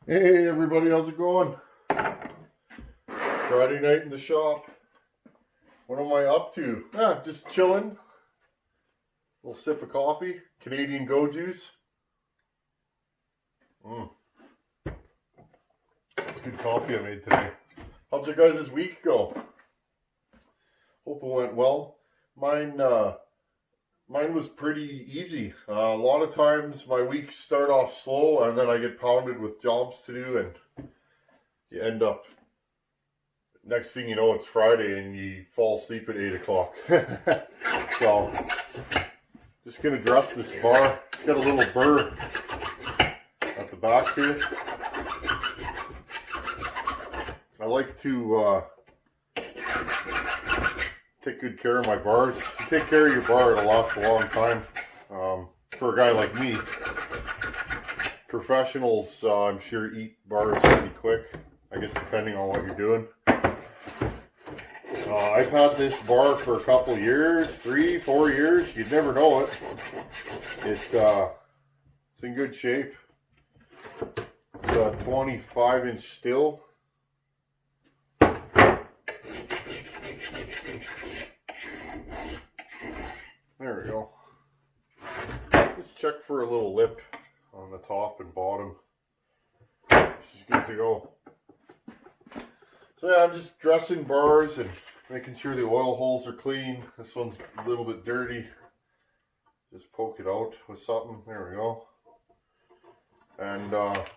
Hey everybody, how's it going? Friday night in the shop. What am I up to? Just chilling. Little sip of coffee. Canadian Go Juice. It's good coffee I made today. How'd your guys' week go? Hope it went well. Mine was pretty easy. A lot of times my weeks start off slow and then I get pounded with jobs to do and you end up, next thing you know, it's Friday and you fall asleep at 8 o'clock. So, just going to dress this bar. It's got a little burr at the back here. I like to take good care of my bars. If you take care of your bar, it'll last a long time. For a guy like me, professionals, I'm sure, eat bars pretty quick. I guess depending on what you're doing. I've had this bar for a couple years, 3-4 years. You'd never know it. It's in good shape. It's a 25-inch Stihl. There we go. Just check for a little lip on the top and bottom. She's good to go. So yeah, I'm just dressing bars and making sure the oil holes are clean. This one's a little bit dirty. Just poke it out with something. There we go. And I'd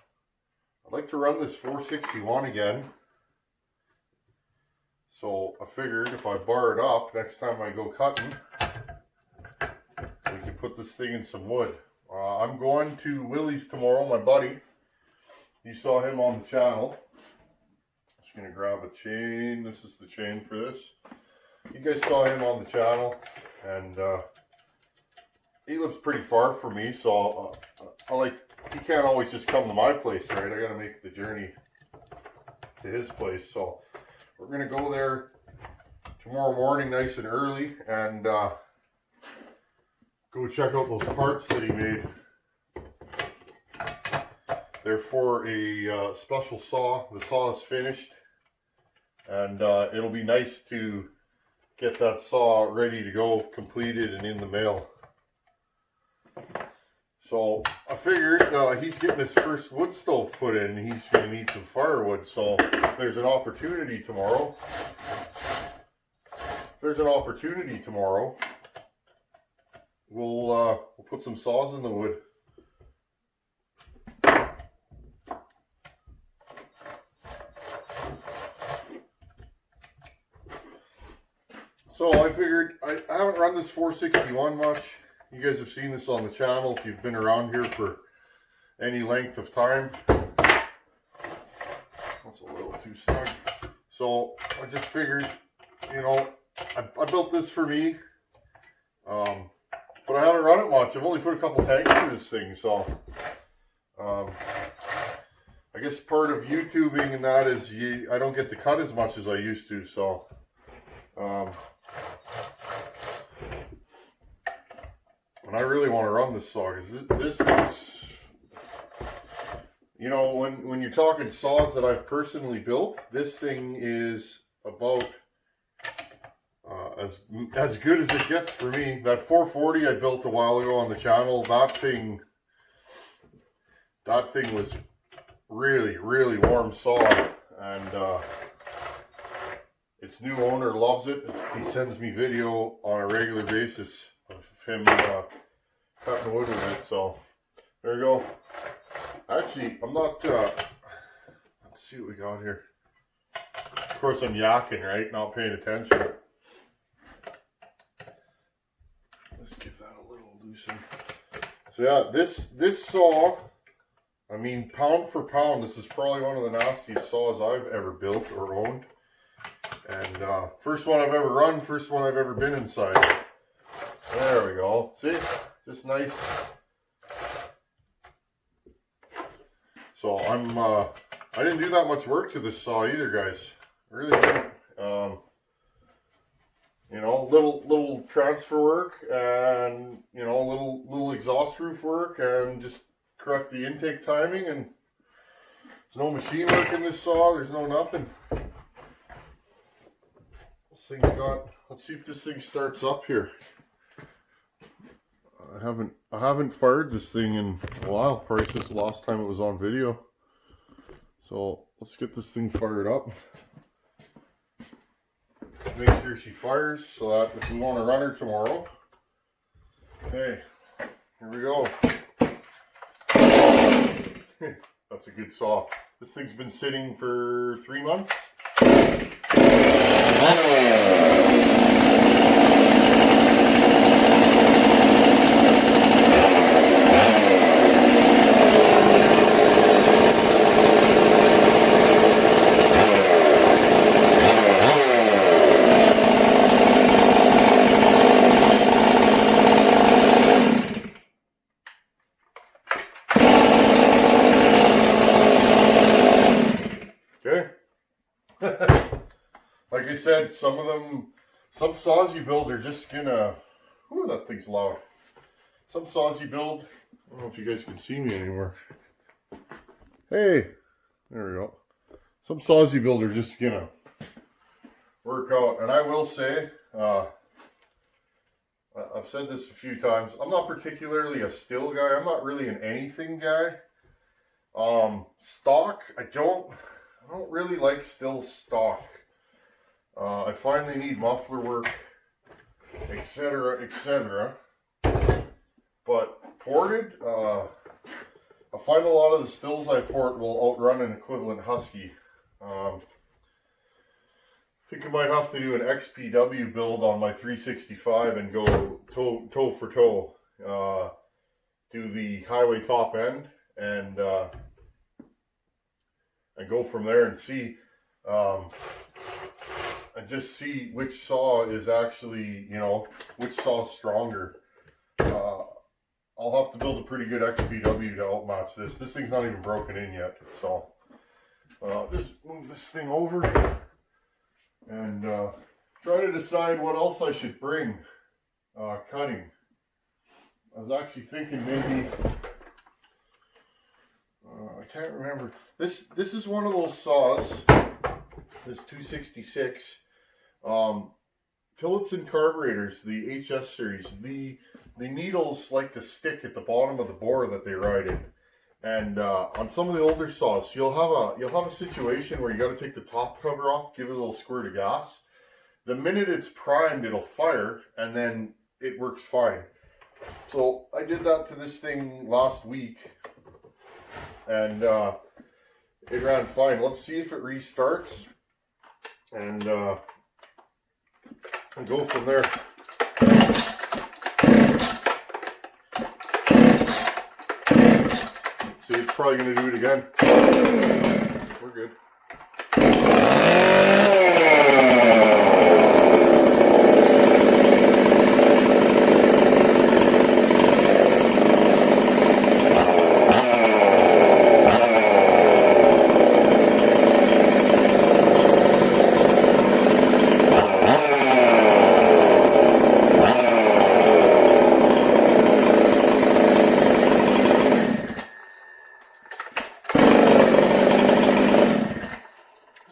like to run this 461 again. So I figured if I bar it up, next time I go cutting, we can put this thing in some wood. I'm going to Willie's tomorrow, my buddy. You saw him on the channel. Just going to grab a chain. This is the chain for this. You guys saw him on the channel, and he lives pretty far from me, so he can't always just come to my place, right? I got to make the journey to his place, so we're going to go there tomorrow morning nice and early and go check out those parts that he made. They're for a special saw. The saw is finished, and it'll be nice to get that saw ready to go, completed and in the mail. So I figured he's getting his first wood stove put in. He's going to need some firewood. So if there's an opportunity tomorrow, we'll put some saws in the wood. So I figured, I haven't run this 461 much. You guys have seen this on the channel if you've been around here for any length of time. That's a little too snug. So I just figured, you know, I built this for me, but I haven't run it much. I've only put a couple tanks through this thing, so I guess part of YouTubing and that is I don't get to cut as much as I used to, so and I really want to run this saw because this is, you know, when you're talking saws that I've personally built, this thing is about as good as it gets for me. That 440 I built a while ago on the channel, that thing was really, really warm saw, and its new owner loves it. He sends me video on a regular basis of him cutting wood with it. So there you go. Actually, I'm not. Let's see what we got here. Of course, I'm yakking, right? Not paying attention. Let's give that a little loosen. So yeah, this saw, I mean, pound for pound, this is probably one of the nastiest saws I've ever built or owned. And first one I've ever run, first one I've ever been inside. There we go. See? Just nice. So I didn't do that much work to this saw either, guys. I really didn't. You know, little transfer work and, you know, little exhaust roof work and just correct the intake timing, and There's no machine work in this saw. There's no nothing. This thing's got. Let's see if this thing starts up here. I haven't fired this thing in a while. Probably since the last time it was on video. So let's get this thing fired up. Make sure she fires so that if we want to run her tomorrow. Okay, here we go. That's a good saw. This thing's been sitting for 3 months. Okay. Like I said, some saws you build are just gonna, whew, that thing's loud. Some saws you build, I don't know if you guys can see me anymore. Hey, there we go. Some saws you build are just gonna work out. And I will say, I've said this a few times, I'm not particularly a Stihl guy. I'm not really an anything guy. Stock, I don't really like Stihl stock. I find they need muffler work, etc., etc. But ported, I find a lot of the Stihls I port will outrun an equivalent Husky. I think I might have to do an XPW build on my 365 and go toe for toe. Do the highway top end and go from there and see, and just see which saw is actually, you know, which saw's stronger. I'll have to build a pretty good XPW to outmatch this. This thing's not even broken in yet, so just move this thing over and try to decide what else I should bring cutting. I was actually thinking maybe. I can't remember. This is one of those saws. This 266. Tillotson carburetors, the HS series. The needles like to stick at the bottom of the bore that they ride in. And on some of the older saws, you'll have a situation where you got to take the top cover off, give it a little squirt of gas. The minute it's primed, it'll fire, and then it works fine. So I did that to this thing last week. And it ran fine. Let's see if it restarts and go from there. See, it's probably going to do it again. We're good.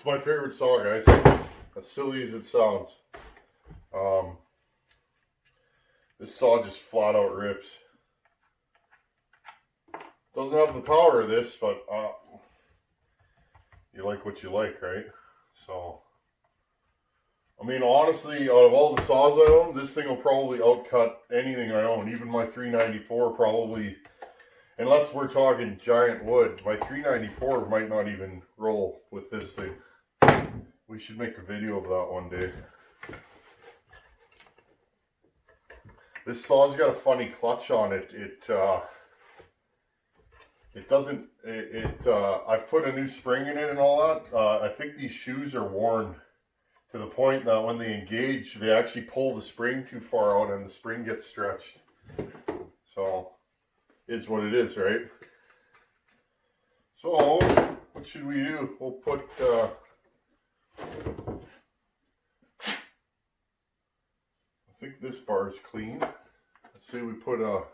My favorite saw, guys. As silly as it sounds. This saw just flat out rips. Doesn't have the power of this, but you like what you like, right? So, I mean, honestly, out of all the saws I own, this thing will probably outcut anything I own. Even my 394 probably, unless we're talking giant wood, my 394 might not even roll with this thing. We should make a video of that one day. This saw's got a funny clutch on it. It doesn't. I've put a new spring in it and all that. I think these shoes are worn to the point that when they engage, they actually pull the spring too far out and the spring gets stretched. So, is what it is, right? So, what should we do? We'll put. I think this bar is clean. Let's say we put a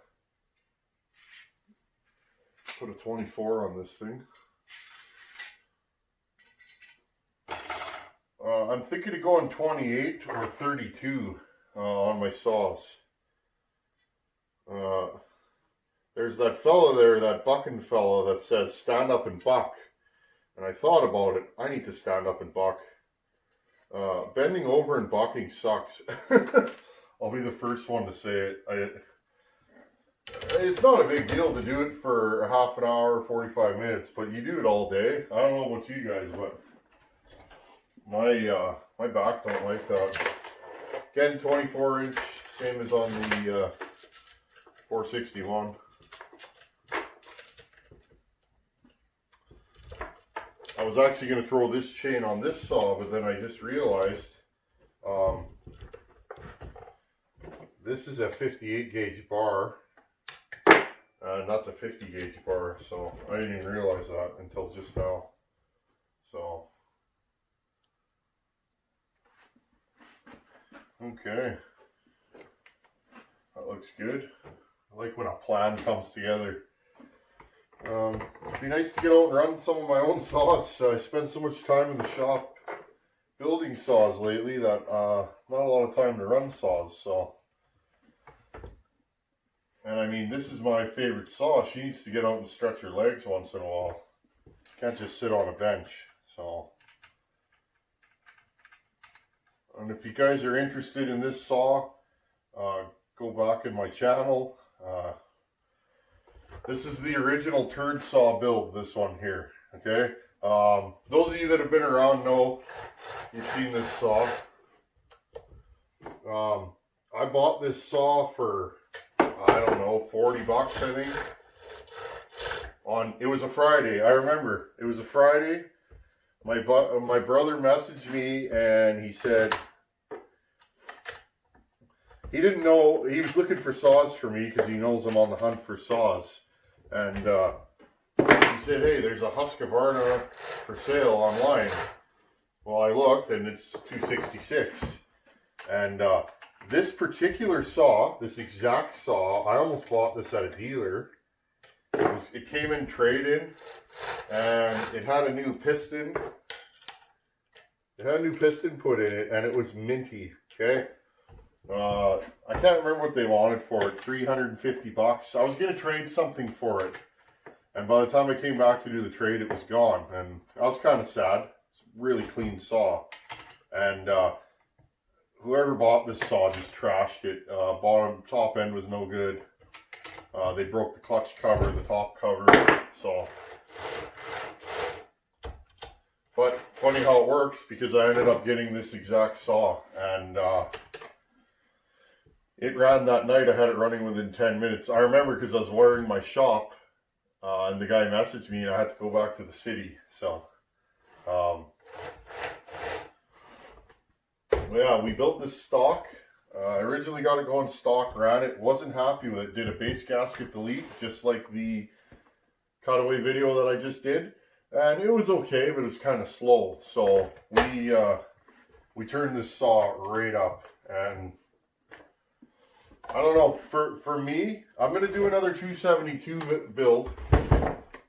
24 on this thing. I'm thinking of going 28 or 32 on my saws. There's that fella there, that bucking fella that says stand up and buck. And I thought about it. I need to stand up and buck. Bending over and bucking sucks. I'll be the first one to say it. It's not a big deal to do it for a half an hour, 45 minutes, but you do it all day. I don't know about you guys, but my back don't like that. Again, 24 inch, same as on the 461. I was actually going to throw this chain on this saw, but then I just realized this is a 58 gauge bar, and that's a 50 gauge bar, so I didn't even realize that until just now. So, okay, that looks good. I like when a plan comes together. It'd be nice to get out and run some of my own saws. I spend so much time in the shop building saws lately that not a lot of time to run saws. So, and I mean, this is my favorite saw. She needs to get out and stretch her legs once in a while. Can't just sit on a bench. So, and if you guys are interested in this saw, go back in my channel. This is the original turd saw build, this one here, okay? Those of you that have been around know you've seen this saw. I bought this saw for, I don't know, 40 bucks, I think. It was a Friday, I remember. It was a Friday. My brother messaged me and he said, he didn't know, he was looking for saws for me because he knows I'm on the hunt for saws. And he said, hey, there's a Husqvarna for sale online. Well, I looked and it's $266. And this particular saw, this exact saw, I almost bought this at a dealer. It came in trade-in and it had a new piston. It had a new piston put in it and it was minty, okay? I can't remember what they wanted for it, 350 bucks. I was going to trade something for it. And by the time I came back to do the trade, it was gone. And I was kind of sad. It's a really clean saw. And whoever bought this saw just trashed it. Top end was no good. They broke the clutch cover, the top cover. So, but funny how it works, because I ended up getting this exact saw. And it ran that night. I had it running within 10 minutes. I remember because I was wiring my shop and the guy messaged me and I had to go back to the city. So, yeah, we built this stock. I originally got it going stock, ran it, wasn't happy with it. Did a base gasket delete, just like the cutaway video that I just did. And it was okay, but it was kind of slow. So we turned this saw right up, and I don't know, for me, I'm going to do another 272 build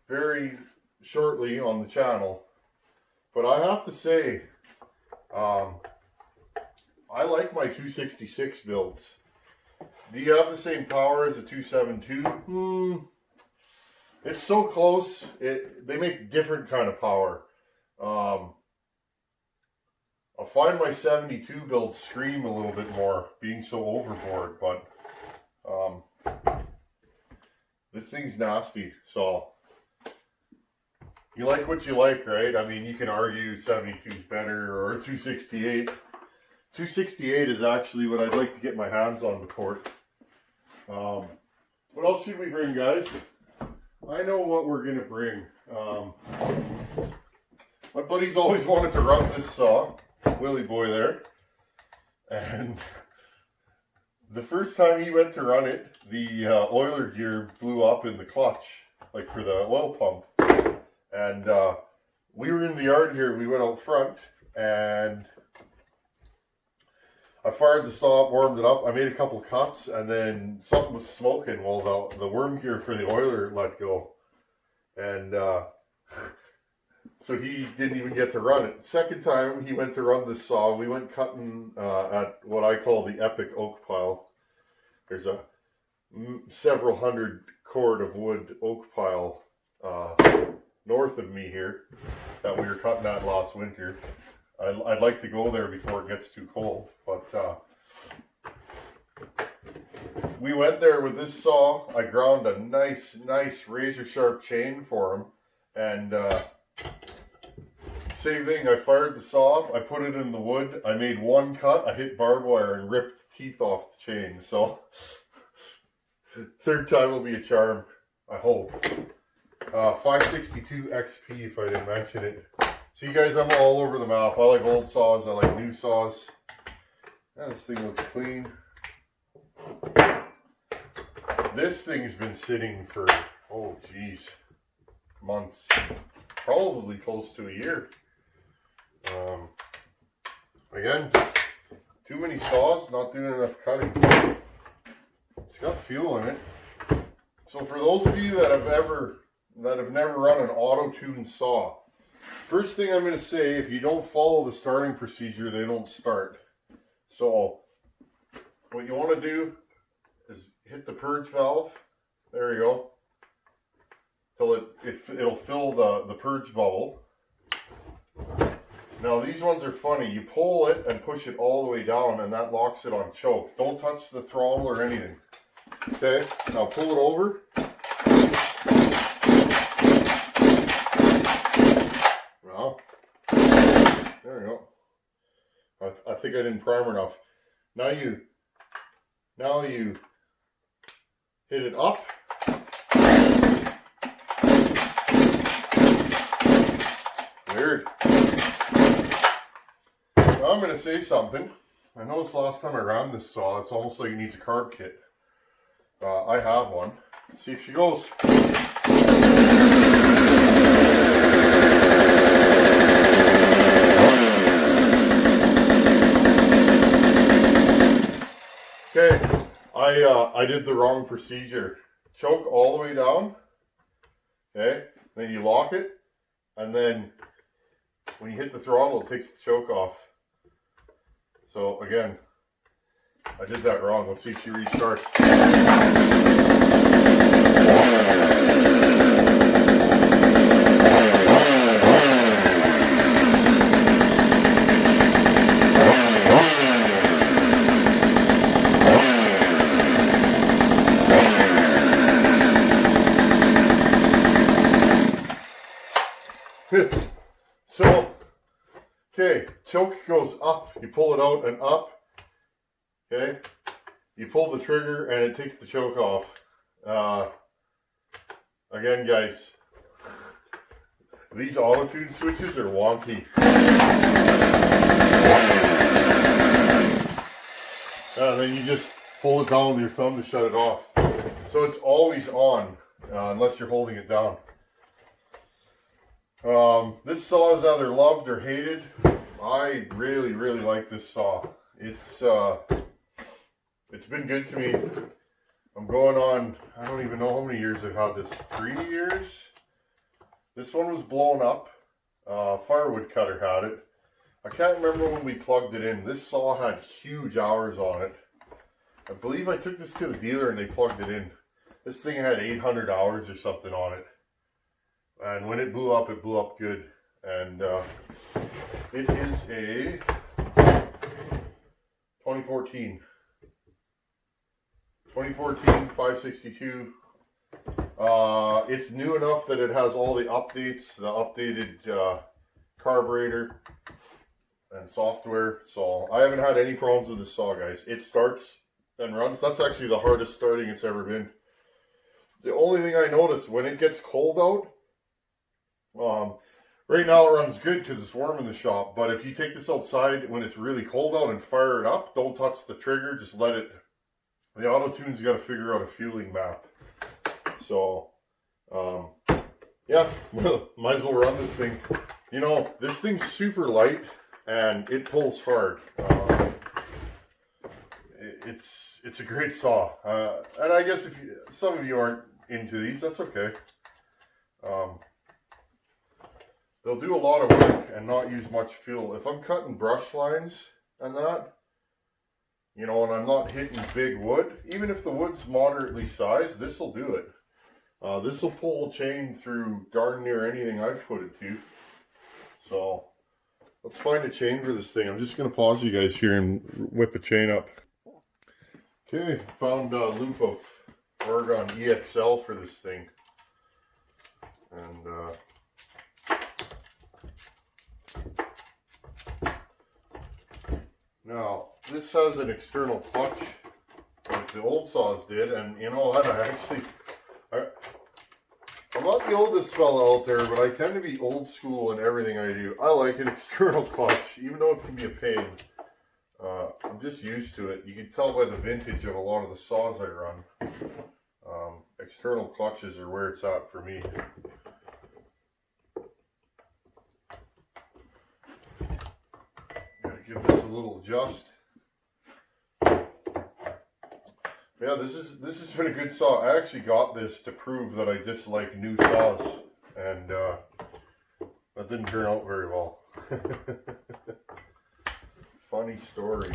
very shortly on the channel. But I have to say, I like my 266 builds. Do you have the same power as a 272? It's so close. They make different kind of power. I find my 72 builds scream a little bit more, being so overboard, but this thing's nasty. So you like what you like, right? I mean, you can argue 72 is better or 268. 268 is actually what I'd like to get my hands on with torque. What else should we bring, guys? I know what we're gonna bring. My buddy's always wanted to run this saw, Willie boy there, and the first time he went to run it, the oiler gear blew up in the clutch, like for the oil pump. And we were in the yard here, we went out front, and I fired the saw up, warmed it up, I made a couple cuts, and then something was smoking. Well, the worm gear for the oiler let go. And So he didn't even get to run it. Second time he went to run this saw, we went cutting at what I call the epic oak pile. There's a several hundred cord of wood oak pile north of me here that we were cutting at last winter. I'd like to go there before it gets too cold, but we went there with this saw. I ground a nice razor sharp chain for him, and same thing, I fired the saw, I put it in the wood, I made one cut, I hit barbed wire and ripped the teeth off the chain. So third time will be a charm, I hope. 562 XP if I didn't mention it. See guys, I'm all over the map. I like old saws, I like new saws. Yeah, this thing looks clean. This thing's been sitting for, oh geez, months. Probably close to a year. Again, too many saws, not doing enough cutting. It's got fuel in it. So for those of you that have never run an auto-tuned saw, first thing I'm going to say, if you don't follow the starting procedure, they don't start. So what you want to do is hit the purge valve. There you go. Till it'll fill the purge bubble. Now these ones are funny. You pull it and push it all the way down and that locks it on choke. Don't touch the throttle or anything. Okay, now pull it over. Well, there you go. I think I didn't primer enough. Now you hit it up. Weird. Now I'm going to say something. I noticed last time I ran this saw, it's almost like it needs a carb kit. I have one. Let's see if she goes. Okay, I did the wrong procedure. Choke all the way down. Okay, then you lock it, and then when you hit the throttle, it takes the choke off. So again, I did that wrong. Let's see if she restarts. So, okay, choke goes up, you pull it out and up, okay, you pull the trigger and it takes the choke off. Again guys, these auto-tune switches are wonky. And then you just hold it down with your thumb to shut it off. So it's always on, unless you're holding it down. This saw is either loved or hated. I really like this saw. It's been good to me. I'm going on, I don't even know how many years I've had this. 3 years? This one was blown up. Firewood cutter had it. I can't remember when we plugged it in. This saw had huge hours on it. I believe I took this to the dealer and they plugged it in. This thing had 800 hours or something on it. And when it blew up good. And it is a 2014 562. It's new enough that it has all the updates, the updated carburetor and software. So I haven't had any problems with this saw, guys. It starts and runs. That's actually the hardest starting it's ever been. The only thing I noticed, when it gets cold out, right now it runs good because it's warm in the shop, but if you take this outside when it's really cold out and fire it up, don't touch the trigger, just let it, the auto-tune's got to figure out a fueling map. So, yeah, might as well run this thing. You know, this thing's super light and it pulls hard. It's a great saw. And I guess if some of you aren't into these, that's okay. they'll do a lot of work and not use much fuel. If I'm cutting brush lines and that, you know, and I'm not hitting big wood, even if the wood's moderately sized, this will do it. This will pull a chain through darn near anything I've put it to. So let's find a chain for this thing. I'm just going to pause you guys here and whip a chain up. Okay, found a loop of Oregon EXL for this thing. And now this has an external clutch like the old saws did, and you know what, I'm not the oldest fella out there, but I tend to be old school in everything I do. I like an external clutch, even though it can be a pain. I'm just used to it. You can tell by the vintage of a lot of the saws I run. External clutches are where it's at for me. Gotta give this a little adjust. Yeah, this has been a good saw. I actually got this to prove that I dislike new saws, and that didn't turn out very well. Funny story.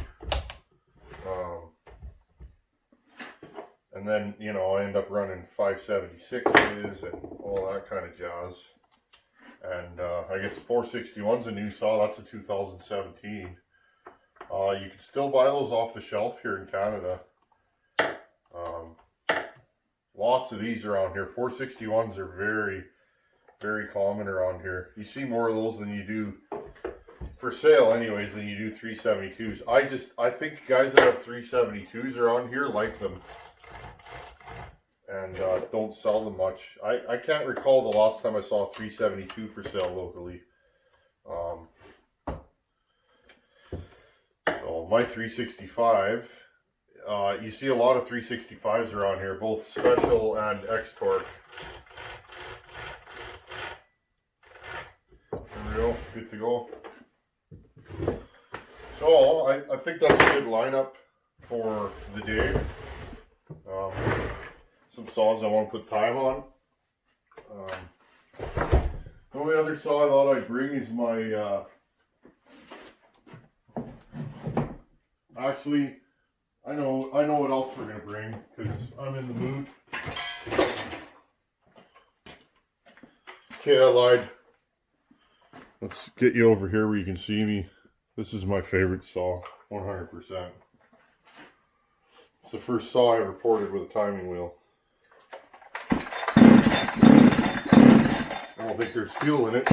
And then, you know, I end up running 576s and all that kind of jazz. And I guess 461's a new saw. That's a 2017. You can still buy those off the shelf here in Canada. Lots of these around here. 461s are very, very common around here. You see more of those than you do, for sale anyways, than you do 372s. I think guys that have 372s around here like them, and don't sell them much. I can't recall the last time I saw a 372 for sale locally. So my 365, you see a lot of 365s around here, both special and X-Torque. There we go, good to go. So I think that's a good lineup for the day. Some saws I want to put time on. The only other saw I thought I'd bring is my actually, I know what else we're gonna bring, because I'm in the mood. Okay, I lied. Let's get you over here where you can see me. This is my favorite saw, 100%. It's the first saw I ever ported with a timing wheel. I don't think there's fuel in it.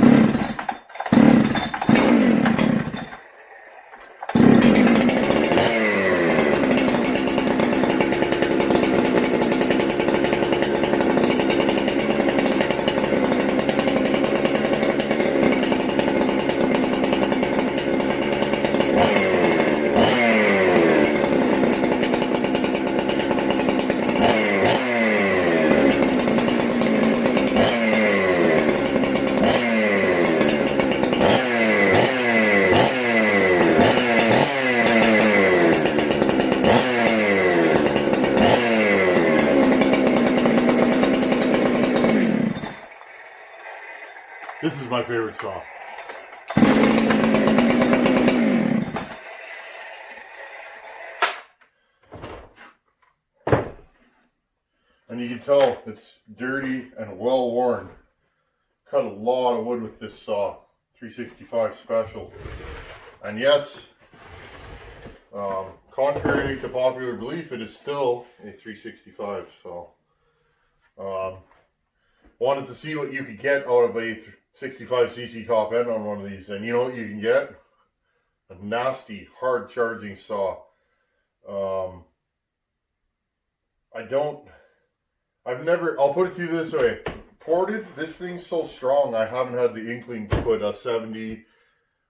This is my favorite saw. And you can tell it's dirty and well worn. Cut a lot of wood with this saw. 365 special. And yes, contrary to popular belief, it is still a 365. So, wanted to see what you could get out of a 65cc top end on one of these, and you know what you can get? A nasty, hard charging saw. I'll put it to you this way. Ported, this thing's so strong, I haven't had the inkling to put a 70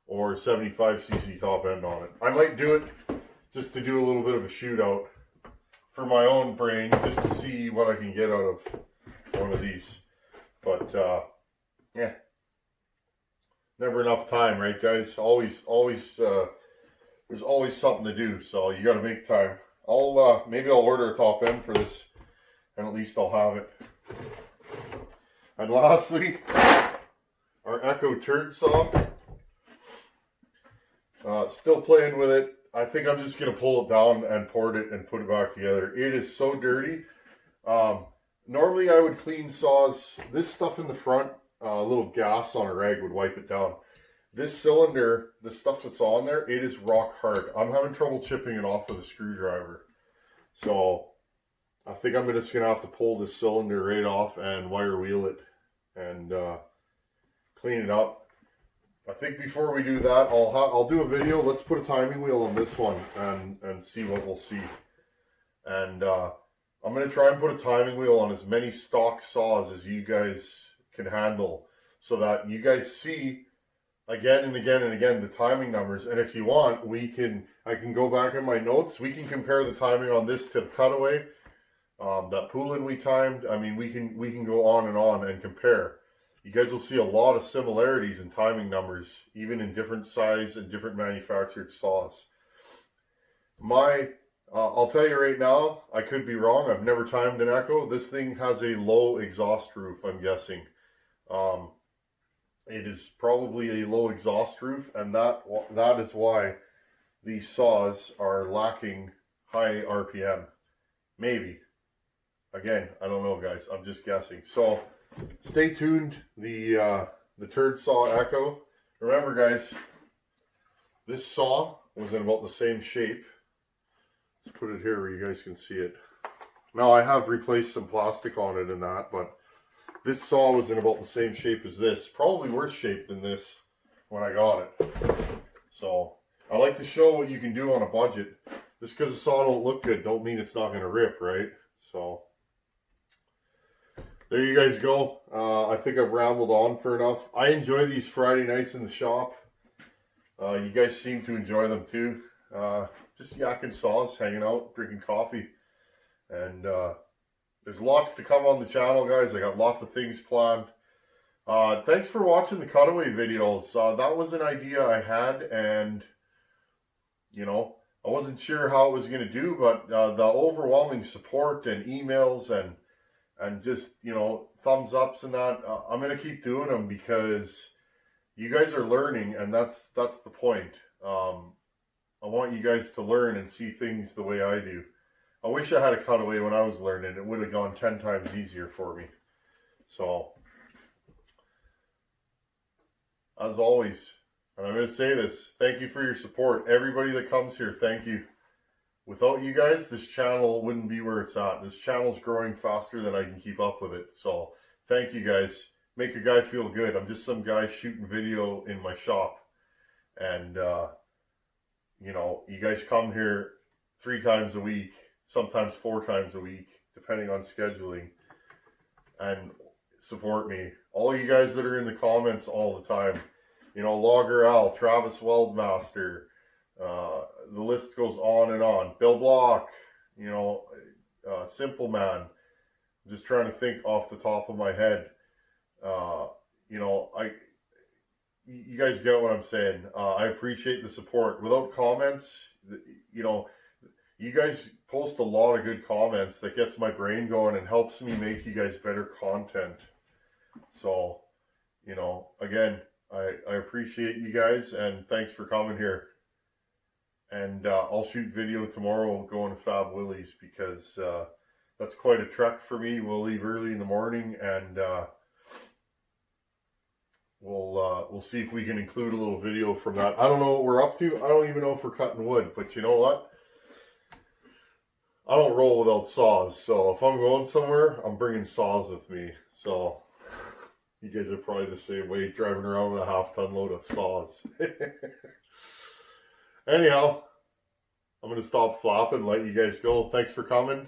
or 75cc top end on it. I might do it just to do a little bit of a shootout for my own brain, just to see what I can get out of one of these. But, yeah. Never enough time, right, guys? Always, there's always something to do, so you got to make time. Maybe I'll order a top end for this, and at least I'll have it. And lastly, our our Echo turd saw. Still playing with it. I think I'm just going to pull it down and port it and put it back together. It is so dirty. Normally I would clean saws. This stuff in the front, a little gas on a rag would wipe it down. This cylinder, the stuff that's on there, it is rock hard. I'm having trouble chipping it off with a screwdriver. So I think I'm just going to have to pull this cylinder right off and wire wheel it and clean it up. I think before we do that, I'll do a video. Let's put a timing wheel on this one and see what we'll see. And I'm going to try and put a timing wheel on as many stock saws as you guys can handle, so that you guys see again and again and again the timing numbers. And if you want, I can go back in my notes. We can compare the timing on this to the cutaway, that Poulin we timed. I mean, we can go on and compare. You guys will see a lot of similarities in timing numbers, even in different size and different manufactured saws. I'll tell you right now, I could be wrong. I've never timed an Echo. This thing has a low exhaust roof, I'm guessing. It is probably a low exhaust roof, and that is why these saws are lacking high RPM. Maybe. Again, I don't know, guys. I'm just guessing. So stay tuned. The turd saw Echo. Remember, guys, this saw was in about the same shape. Let's put it here where you guys can see it. Now I have replaced some plastic on it and that, but this saw was in about the same shape as this. Probably worse shape than this when I got it. So I like to show what you can do on a budget. Just because the saw don't look good don't mean it's not going to rip, right? So there you guys go. I think I've rambled on for enough. I enjoy these Friday nights in the shop. You guys seem to enjoy them too. Just yakking saws, hanging out, drinking coffee. And there's lots to come on the channel, guys. I got lots of things planned. Thanks for watching the cutaway videos. That was an idea I had, and you know, I wasn't sure how it was going to do, but the overwhelming support and emails and just, you know, thumbs ups and that, I'm going to keep doing them because you guys are learning, and that's the point. I want you guys to learn and see things the way I do. I wish I had a cutaway when I was learning. It would have gone 10 times easier for me. So, as always, and I'm going to say this, thank you for your support. Everybody that comes here, thank you. Without you guys, this channel wouldn't be where it's at. This channel's growing faster than I can keep up with it. So, thank you guys. Make a guy feel good. I'm just some guy shooting video in my shop. And, you know, you guys come here 3 times a week, sometimes 4 times a week, depending on scheduling, and support me. All you guys that are in the comments all the time, you know, Logger Al, Travis Weldmaster, the list goes on and on. Bill Block, you know, Simple Man. I'm just trying to think off the top of my head. You know, you guys get what I'm saying. I appreciate the support. Without comments, you know, you guys post a lot of good comments that gets my brain going and helps me make you guys better content. So, you know, again, I appreciate you guys, and thanks for coming here. And I'll shoot video tomorrow going to Fab Willie's, because that's quite a trek for me. We'll leave early in the morning, and we'll see if we can include a little video from that. I don't know what we're up to. I don't even know if we're cutting wood, but you know what? I don't roll without saws. So if I'm going somewhere, I'm bringing saws with me. So you guys are probably the same way, driving around with a half-ton load of saws. Anyhow, I'm going to stop flapping and let you guys go. Thanks for coming.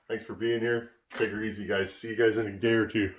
Thanks for being here. Take her easy, guys. See you guys in a day or two.